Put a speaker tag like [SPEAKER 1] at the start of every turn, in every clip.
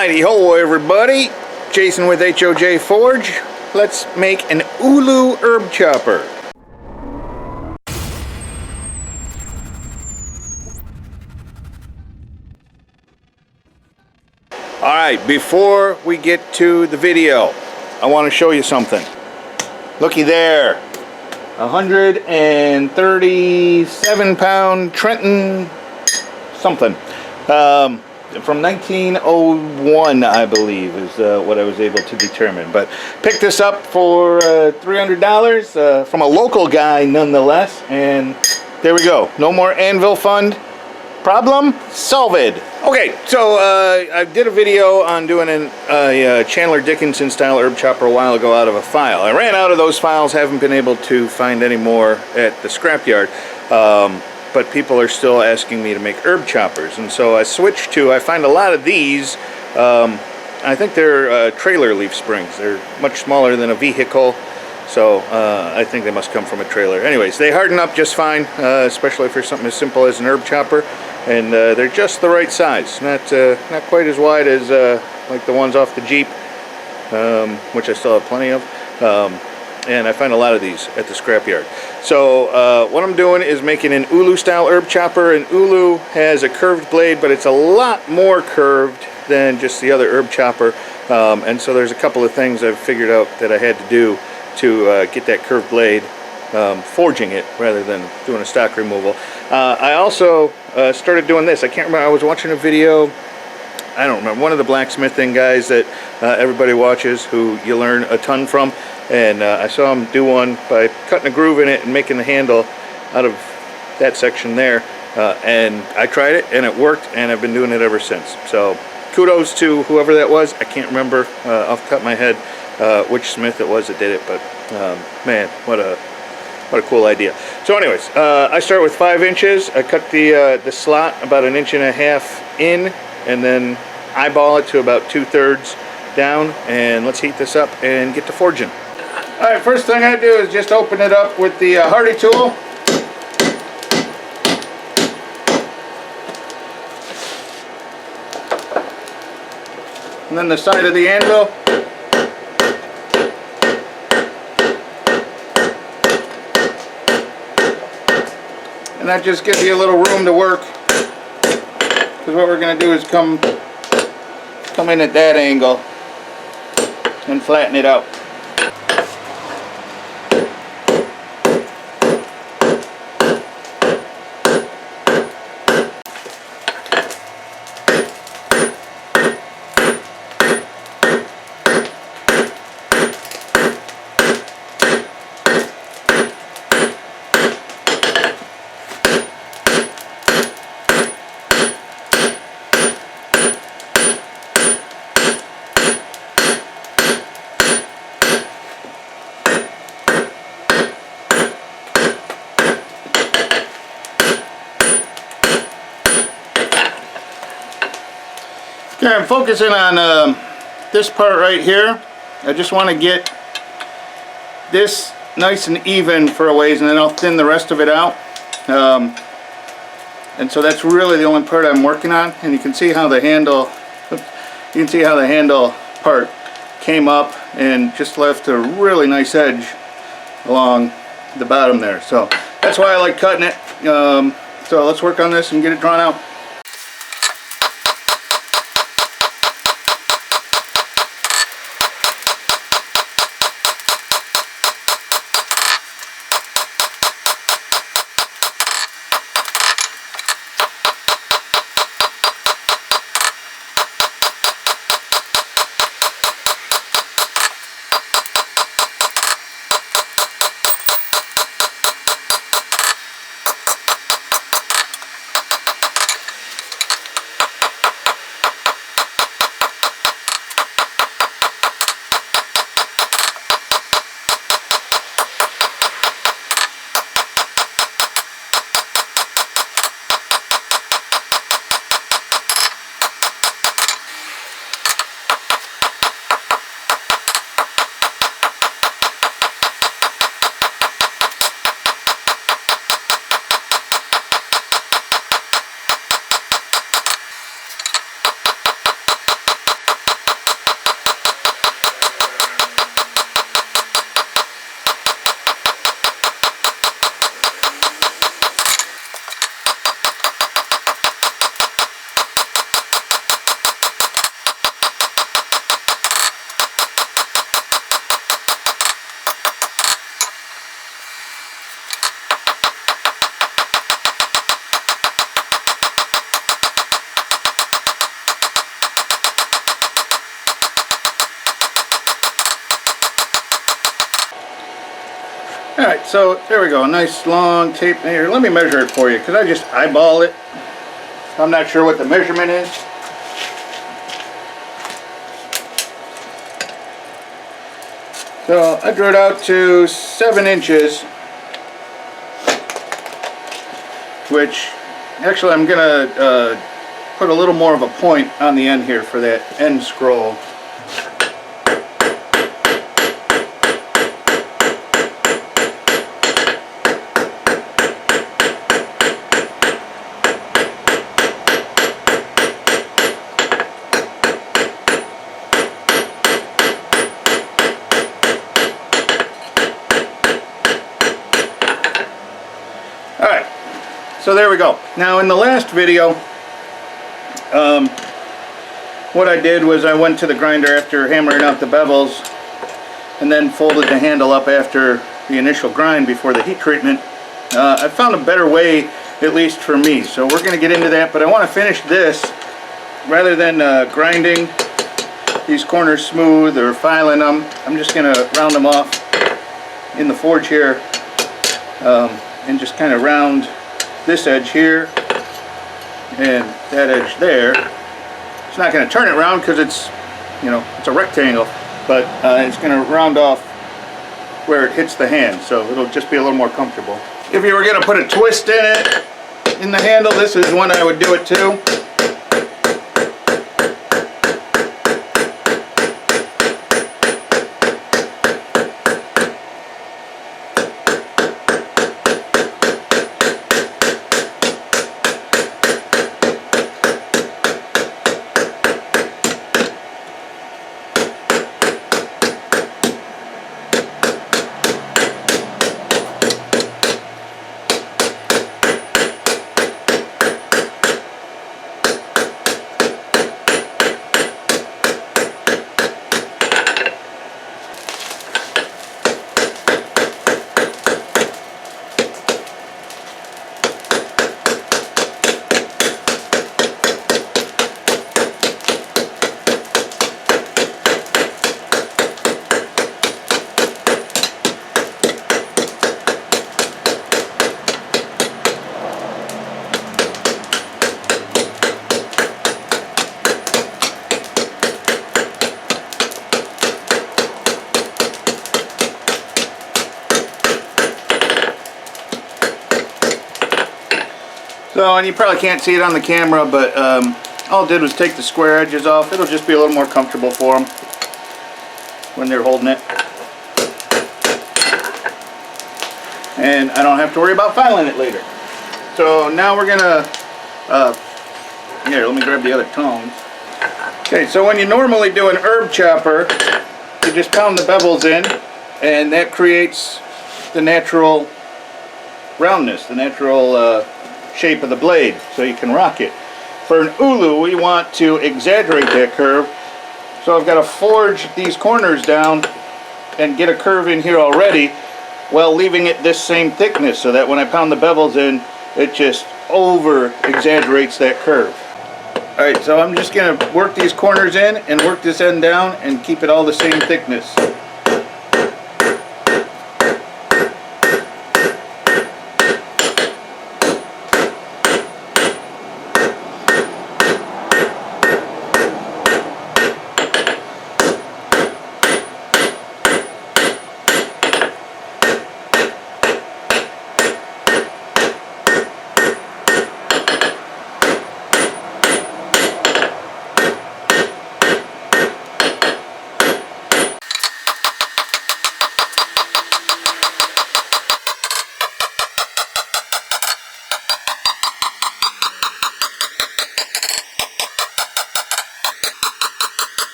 [SPEAKER 1] Mighty ho, everybody! Jason with HOJ Forge. Let's make an Ulu herb chopper. Alright, before we get to the video, I want to show you something. Looky there. 137 pound Trenton something. From 1901, I believe, is what I was able to determine. But picked this up for $300 from a local guy, nonetheless. And there we go. No more anvil fund. Problem solved. Okay, so I did a video on doing a Chandler Dickinson style herb chopper a while ago out of a file. I ran out of those files, haven't been able to find any more at the scrapyard. But people are still asking me to make herb choppers, and so I switched to, I find a lot of these, I think they're trailer leaf springs. They're much smaller than a vehicle, so I think they must come from a trailer. Anyways, they harden up just fine, especially for something as simple as an herb chopper, and they're just the right size. Not quite as wide as like the ones off the Jeep, which I still have plenty of. And I find a lot of these at the scrapyard. So what I'm doing is making an Ulu style herb chopper. And Ulu has a curved blade, but it's a lot more curved than just the other herb chopper. And so there's a couple of things I've figured out that I had to do to get that curved blade, forging it rather than doing a stock removal. I also started doing this. I can't remember, I was watching a video, I don't remember, one of the blacksmithing guys that everybody watches, who you learn a ton from. And I saw him do one by cutting a groove in it and making the handle out of that section there. And I tried it and it worked, and I've been doing it ever since. So kudos to whoever that was. I can't remember off the top of my head which smith it was that did it, but man, what a cool idea. So anyways, I start with 5 inches. I cut the slot about 1.5 inches in, and then eyeball it to about 2/3 down. And let's heat this up and get to forging. Alright, first thing I do is just open it up with the Hardy tool. And then the side of the anvil. And that just gives you a little room to work. Because what we're going to do is come in at that angle and flatten it out. Okay, I'm focusing on this part right here. I just want to get this nice and even for a ways, and then I'll thin the rest of it out. And so that's really the only part I'm working on. And you can see how the handle, part came up and just left a really nice edge along the bottom there. So that's why I like cutting it. So let's work on this and get it drawn out. Alright, so there we go, a nice long tape here. Let me measure it for you, because I just eyeball it. I'm not sure what the measurement is. So I drew it out to 7 inches, which actually I'm going to put a little more of a point on the end here for that end scroll. Alright, so there we go. Now in the last video, what I did was I went to the grinder after hammering out the bevels and then folded the handle up after the initial grind before the heat treatment. I found a better way, at least for me, so we're going to get into that, but I want to finish this rather than grinding these corners smooth or filing them. I'm just going to round them off in the forge here. And just kind of round this edge here and that edge there. It's not going to turn it around because it's, you know, it's a rectangle, but it's going to round off where it hits the hand, so it'll just be a little more comfortable. If you were going to put a twist in it, in the handle, this is when I would do it too. So, and you probably can't see it on the camera, but all I did was take the square edges off. It'll just be a little more comfortable for them when they're holding it. And I don't have to worry about filing it later. So now we're gonna, here, let me grab the other tongs. Okay, so when you normally do an herb chopper, you just pound the bevels in, and that creates the natural roundness, the natural shape of the blade, so you can rock it. For an ulu, we want to exaggerate that curve, so I've got to forge these corners down and get a curve in here already while leaving it this same thickness, so that when I pound the bevels in, it just over exaggerates that curve. Alright, so I'm just going to work these corners in and work this end down and keep it all the same thickness.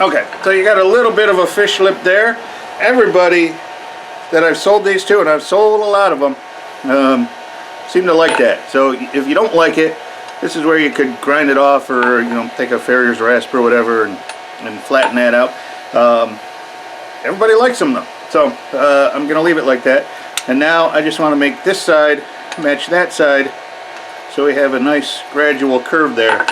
[SPEAKER 1] Okay, so you got a little bit of a fish lip there. Everybody that I've sold these to, and I've sold a lot of them, seem to like that. So if you don't like it, This is where you could grind it off, or take a Farrier's rasp or whatever and flatten that out. Everybody likes them though, so I'm gonna leave it like that. And now I just want to make this side match that side, so we have a nice gradual curve there.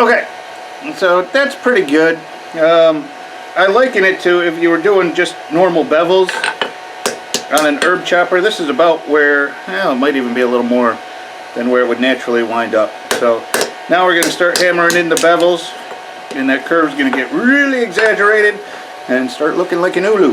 [SPEAKER 1] Okay, so that's pretty good. I liken it to if you were doing just normal bevels on an herb chopper. This is about where, it might even be a little more than where it would naturally wind up. So now we're going to start hammering in the bevels, and that curve's going to get really exaggerated and start looking like an ulu.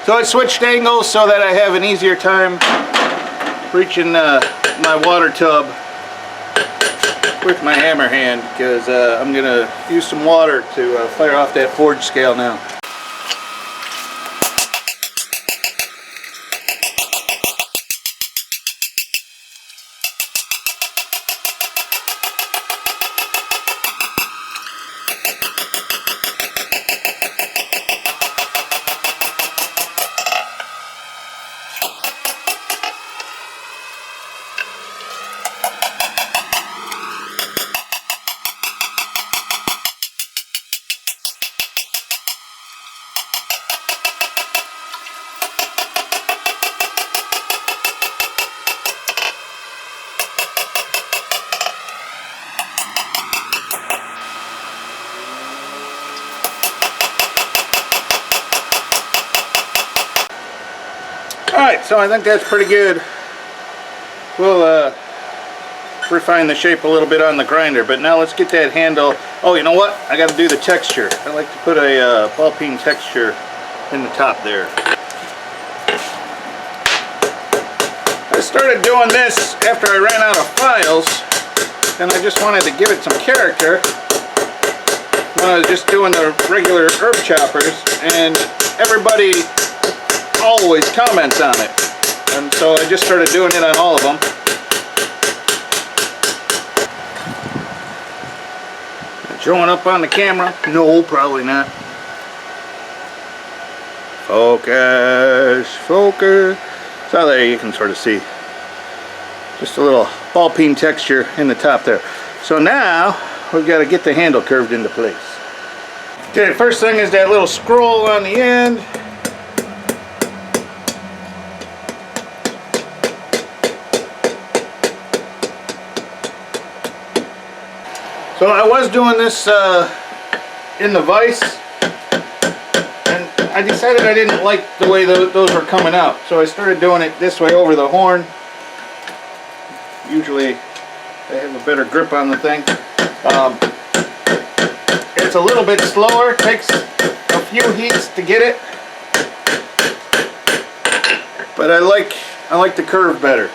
[SPEAKER 1] So I switched angles so that I have an easier time reaching my water tub with my hammer hand, because I'm going to use some water to fire off that forge scale now. Alright, so I think that's pretty good. We'll refine the shape a little bit on the grinder, but now let's get that handle. Oh, you know what? I got to do the texture. I like to put a ball peen texture in the top there. I started doing this after I ran out of files, and I just wanted to give it some character when I was just doing the regular herb choppers, and everybody always comments on it, and so I just started doing it on all of them. Showing up on the camera? No, probably not. Focus, focus. So there you can sort of see just a little ball peen texture in the top there. So now we've got to get the handle curved into place. Okay, first thing is that little scroll on the end. So I was doing this in the vise, and I decided I didn't like the way those were coming out. So I started doing it this way over the horn. Usually they have a better grip on the thing. It's a little bit slower, takes a few heats to get it, but I like the curve better.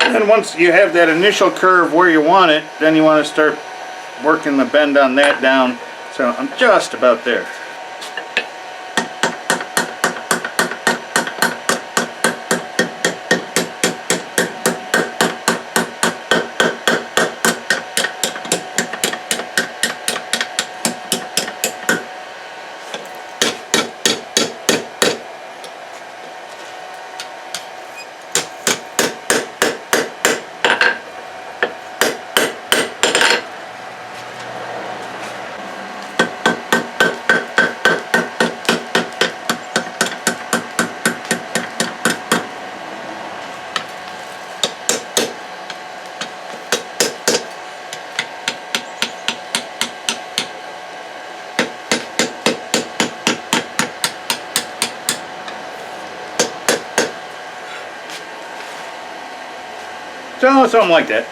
[SPEAKER 1] And once you have that initial curve where you want it, then you want to start working the bend on that down. So I'm just about there. So, something like that.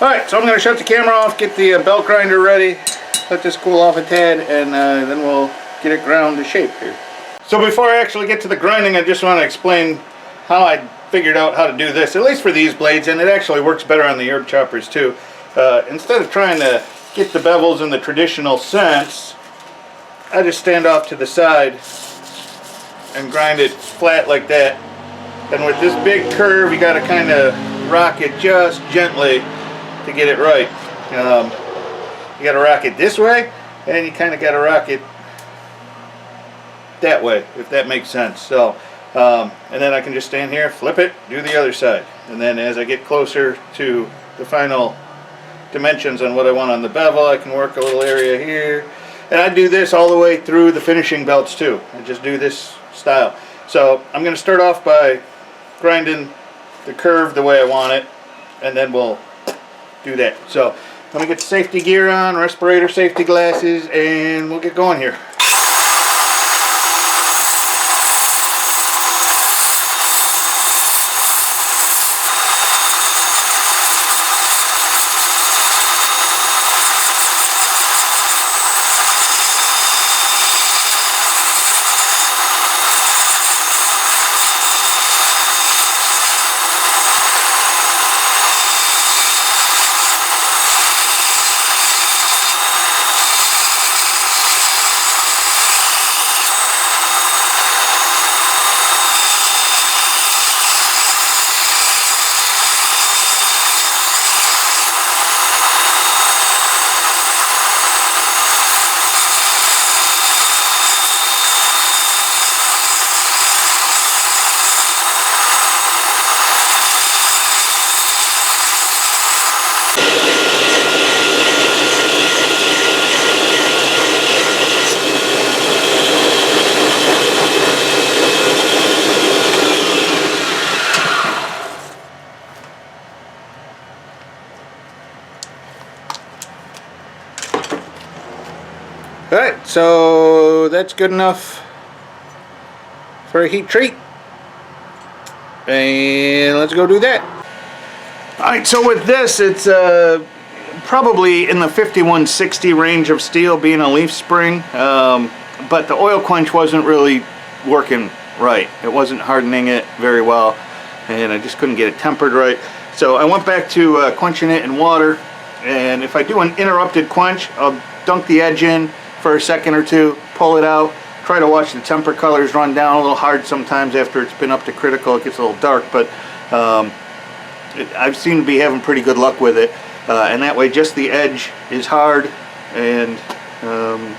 [SPEAKER 1] Alright, so I'm going to shut the camera off, get the belt grinder ready, let this cool off a tad, and then we'll get it ground to shape here. So before I actually get to the grinding, I just want to explain how I figured out how to do this, at least for these blades, and it actually works better on the herb choppers too. Instead of trying to get the bevels in the traditional sense, I just stand off to the side and grind it flat like that. And with this big curve, you got to kind of rock it just gently to get it right. You got to rock it this way, and you kind of got to rock it that way, if that makes sense. So, and then I can just stand here, flip it, do the other side. And then as I get closer to the final dimensions on what I want on the bevel, I can work a little area here. And I do this all the way through the finishing belts too. I just do this style. So I'm going to start off by grinding the curve the way I want it, and then we'll do that. So let me get the safety gear on, respirator, safety glasses, and we'll get going here. Alright, so that's good enough for a heat treat. and let's go do that. All right, so with this, it's probably in the 5160 range of steel, being a leaf spring, but the oil quench wasn't really working right. It wasn't hardening it very well, and I just couldn't get it tempered right. So I went back to quenching it in water, and if I do an interrupted quench, I'll dunk the edge in for a second or two, pull it out, try to watch the temper colors run down. A little hard sometimes after it's been up to critical, it gets a little dark, but I've seemed to be having pretty good luck with it, and that way just the edge is hard and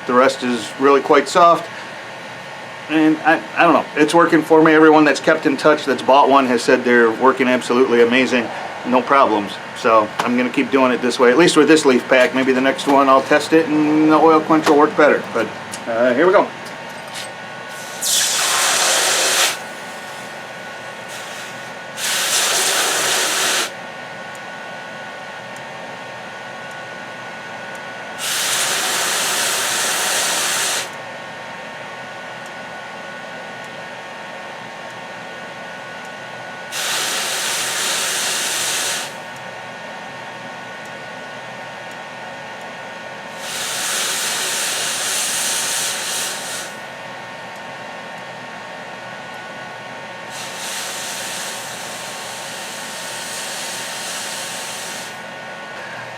[SPEAKER 1] the rest is really quite soft. And I don't know, it's working for me. Everyone that's kept in touch that's bought one has said they're working absolutely amazing, no problems. So I'm going to keep doing it this way, at least with this leaf pack. Maybe the next one I'll test it and the oil quench will work better. But here we go.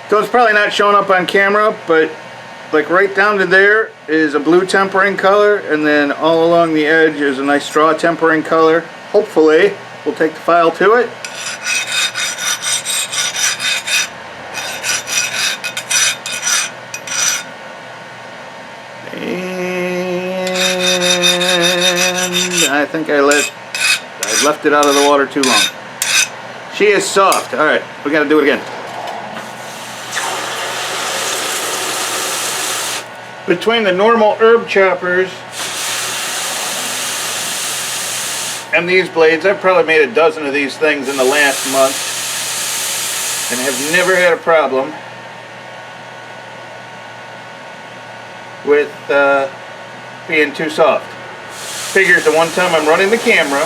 [SPEAKER 1] So it's probably not showing up on camera, but like right down to there is a blue tempering color, and then all along the edge is a nice straw tempering color. Hopefully we'll take the file to it. And I think I left it out of the water too long. She is soft. All right, we got to do it again. Between the normal herb choppers and these blades, I've probably made a dozen of these things in the last month and have never had a problem with being too soft. Figures the one time I'm running the camera,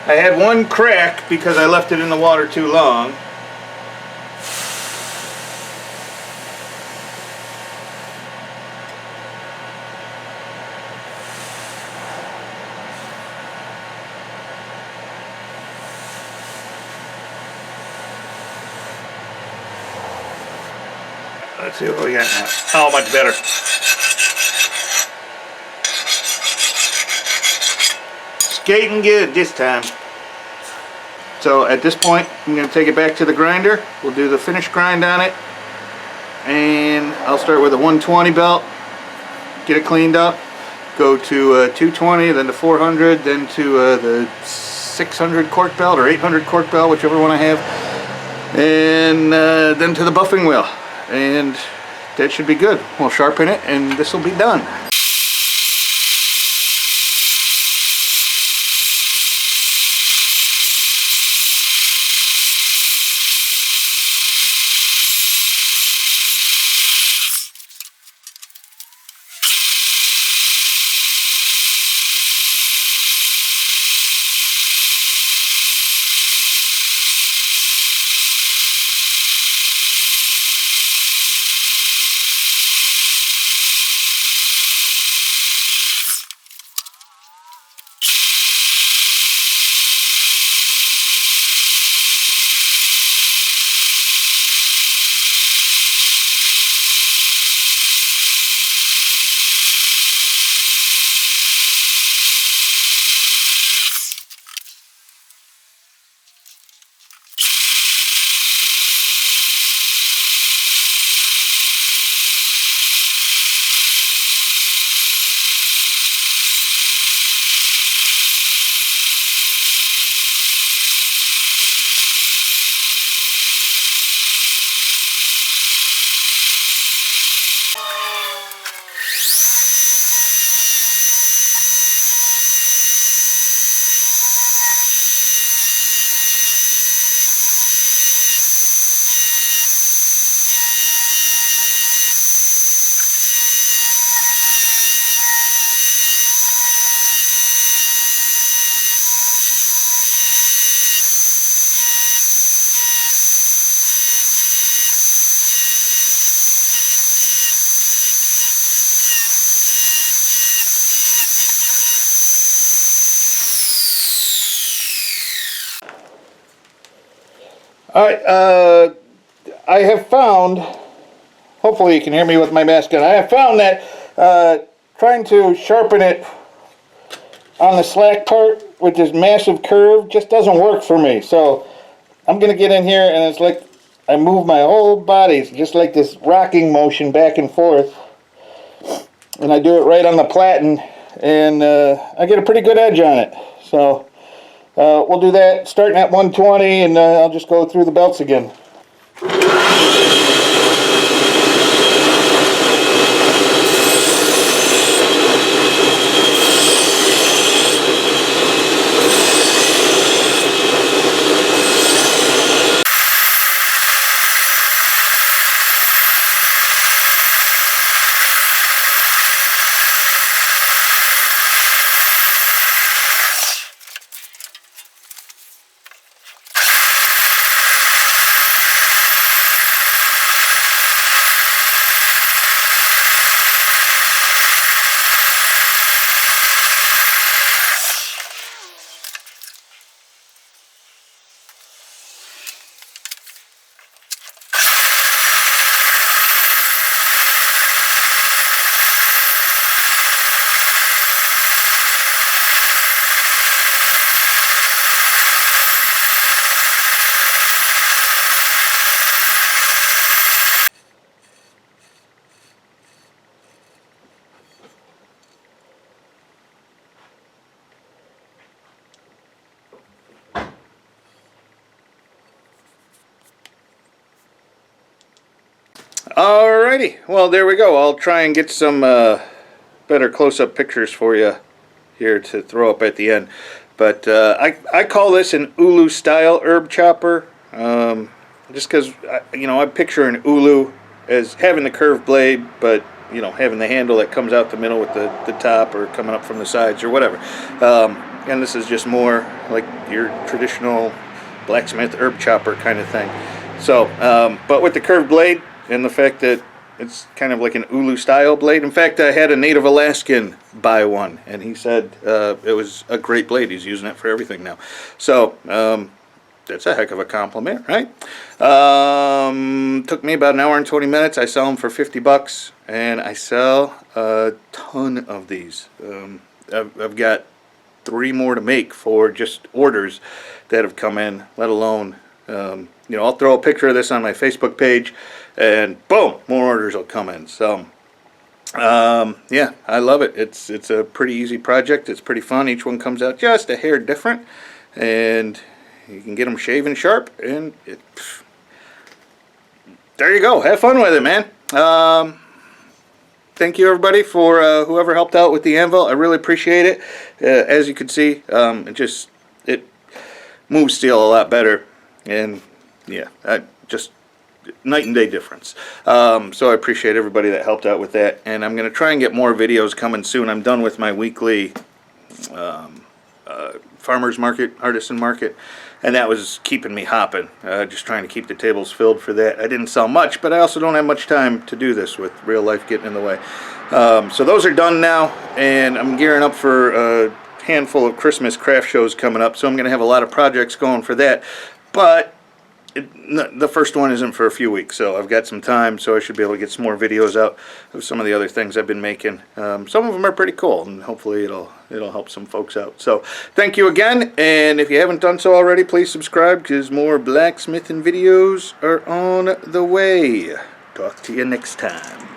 [SPEAKER 1] I had one crack because I left it in the water too long. Let's see what we got now. Oh, much better. Skating good this time. So at this point, I'm going to take it back to the grinder. We'll do the finish grind on it. And I'll start with a 120 belt. Get it cleaned up. Go to 220, then to 400, then to the 600 cork belt or 800 cork belt, whichever one I have. And then to the buffing wheel. And that should be good. We'll sharpen it and this will be done. Alright, I have found, hopefully you can hear me with my mask on, I have found that trying to sharpen it on the slack part with this massive curve just doesn't work for me. So I'm going to get in here and it's like I move my whole body. It's just like this rocking motion back and forth. And I do it right on the platen, and I get a pretty good edge on it. So we'll do that starting at 120, and I'll just go through the belts again. Alrighty, well there we go. I'll try and get some better close-up pictures for you here to throw up at the end. But I call this an Ulu style herb chopper, just because I picture an Ulu as having the curved blade, but having the handle that comes out the middle with the top, or coming up from the sides or whatever. And this is just more like your traditional blacksmith herb chopper kind of thing. So, but with the curved blade, and the fact that it's kind of like an Ulu style blade. In fact, I had a native Alaskan buy one, and he said it was a great blade. He's using it for everything now. So that's a heck of a compliment, right? Took me about an hour and 20 minutes. I sell them for $50, and I sell a ton of these. I've got 3 more to make for just orders that have come in, let alone I'll throw a picture of this on my Facebook page, and boom, more orders will come in. So yeah, I love it. It's a pretty easy project. It's pretty fun. Each one comes out just a hair different, and you can get them shaven sharp, and there you go. Have fun with it, man. Thank you everybody for whoever helped out with the anvil. I really appreciate it. As you can see, it moves steel a lot better, and yeah, just night and day difference. So I appreciate everybody that helped out with that, and I'm going to try and get more videos coming soon. I'm done with my weekly farmers market, artisan market, and that was keeping me hopping, just trying to keep the tables filled for that. I didn't sell much, but I also don't have much time to do this with real life getting in the way. So those are done now, and I'm gearing up for a handful of Christmas craft shows coming up, so I'm going to have a lot of projects going for that. But the first one isn't for a few weeks, so I've got some time, so I should be able to get some more videos out of some of the other things I've been making. Some of them are pretty cool, and hopefully it'll help some folks out. So thank you again, and if you haven't done so already, please subscribe, because more blacksmithing videos are on the way. Talk to you next time.